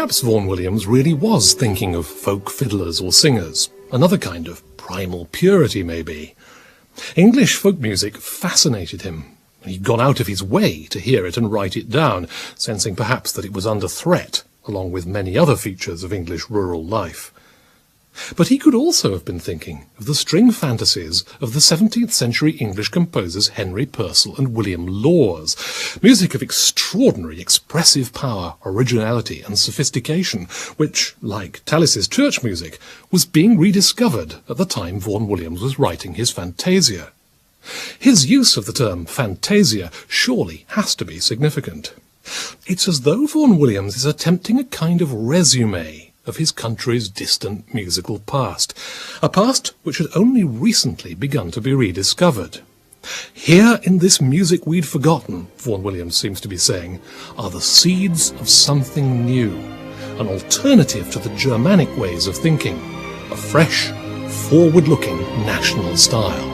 Perhaps Vaughan Williams really was thinking of folk fiddlers or singers, another kind of primal purity maybe. English folk music fascinated him. He'd gone out of his way to hear it and write it down, sensing perhaps that it was under threat, along with many other features of English rural life. But he could also have been thinking of the string fantasies of the 17th century English composers Henry Purcell and William Laws, music of extraordinary expressive power, originality and sophistication, which, like Tallis's church music, was being rediscovered at the time Vaughan Williams was writing his Fantasia. His use of the term Fantasia surely has to be significant. It's as though Vaughan Williams is attempting a kind of resume of his country's distant musical past, a past which had only recently begun to be rediscovered. Here in this music we'd forgotten, Vaughan Williams seems to be saying, are the seeds of something new, an alternative to the Germanic ways of thinking, a fresh, forward-looking national style.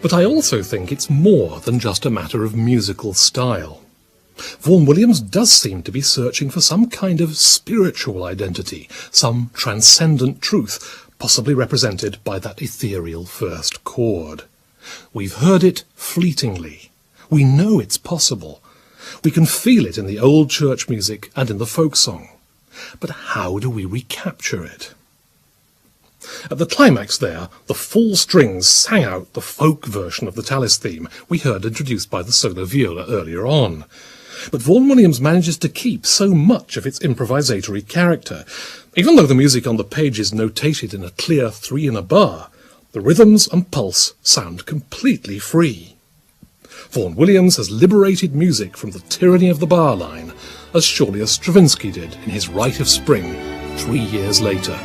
But I also think it's more than just a matter of musical style. Vaughan Williams does seem to be searching for some kind of spiritual identity, some transcendent truth, possibly represented by that ethereal first chord. We've heard it fleetingly. We know it's possible. We can feel it in the old church music and in the folk song. But how do we recapture it? At the climax there, the full strings sang out the folk version of the Tallis theme we heard introduced by the solo viola earlier on. But Vaughan Williams manages to keep so much of its improvisatory character. Even though the music on the page is notated in a clear 3 in a bar, the rhythms and pulse sound completely free. Vaughan Williams has liberated music from the tyranny of the bar line, as surely as Stravinsky did in his Rite of Spring 3 years later.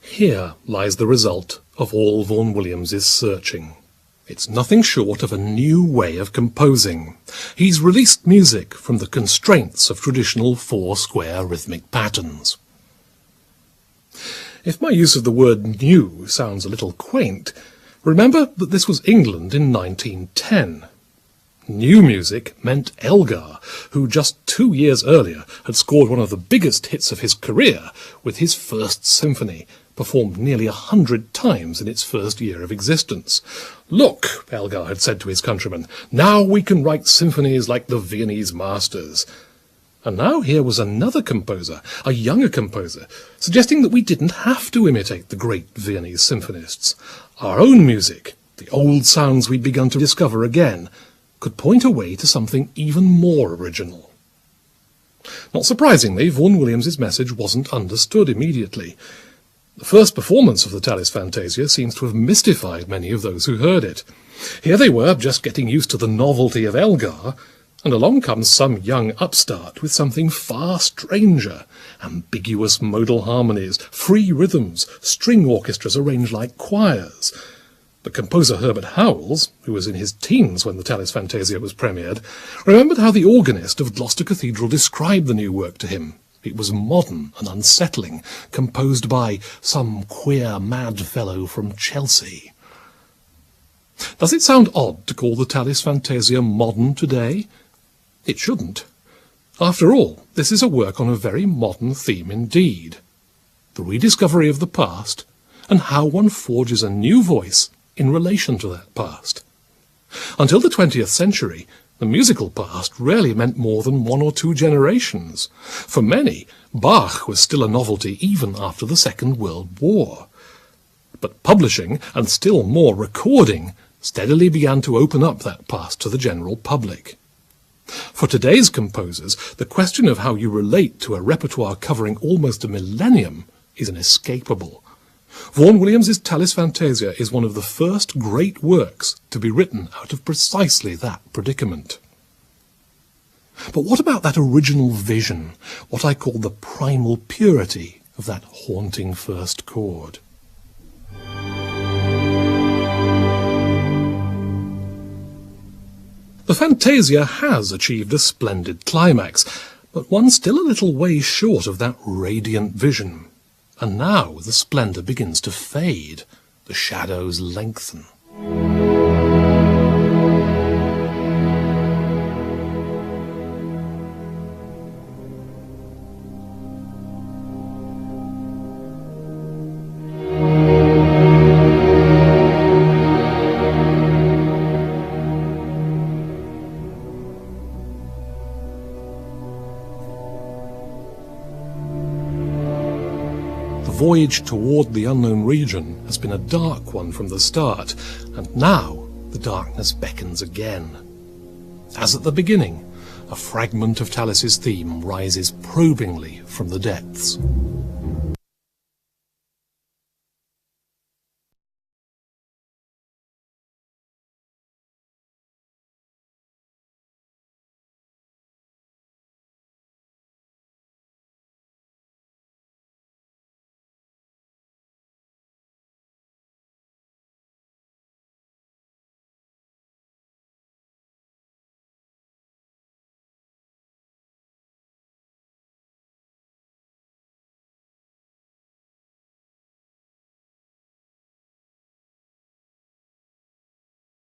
Here lies the result of all Vaughan Williams' searching. It's nothing short of a new way of composing. He's released music from the constraints of traditional 4-square rhythmic patterns. If my use of the word new sounds a little quaint, remember that this was England in 1910. New music meant Elgar, who just 2 years earlier had scored one of the biggest hits of his career with his First Symphony, performed nearly 100 times in its first year of existence. "Look," Elgar had said to his countrymen, "now we can write symphonies like the Viennese masters." And now here was another composer, a younger composer, suggesting that we didn't have to imitate the great Viennese symphonists. Our own music, the old sounds we'd begun to discover again, could point a way to something even more original. Not surprisingly, Vaughan Williams's message wasn't understood immediately. The first performance of the Tallis Fantasia seems to have mystified many of those who heard it. Here they were, just getting used to the novelty of Elgar, and along comes some young upstart with something far stranger. Ambiguous modal harmonies, free rhythms, string orchestras arranged like choirs. But composer Herbert Howells, who was in his teens when the Tallis Fantasia was premiered, remembered how the organist of Gloucester Cathedral described the new work to him. It was modern and unsettling, composed by some queer mad fellow from Chelsea. Does it sound odd to call the Tallis Fantasia modern today? It shouldn't. After all, this is a work on a very modern theme indeed. The rediscovery of the past, and how one forges a new voice in relation to that past. Until the 20th century, the musical past rarely meant more than 1 or 2 generations. For many, Bach was still a novelty even after the Second World War. But publishing, and still more recording, steadily began to open up that past to the general public. For today's composers, the question of how you relate to a repertoire covering almost a millennium is inescapable. Vaughan Williams's Tallis Fantasia is one of the first great works to be written out of precisely that predicament. But what about that original vision, what I call the primal purity of that haunting first chord? The Fantasia has achieved a splendid climax, but one still a little way short of that radiant vision. And now the splendour begins to fade, the shadows lengthen. The voyage toward the unknown region has been a dark one from the start, and now the darkness beckons again. As at the beginning, a fragment of Tallis's theme rises probingly from the depths.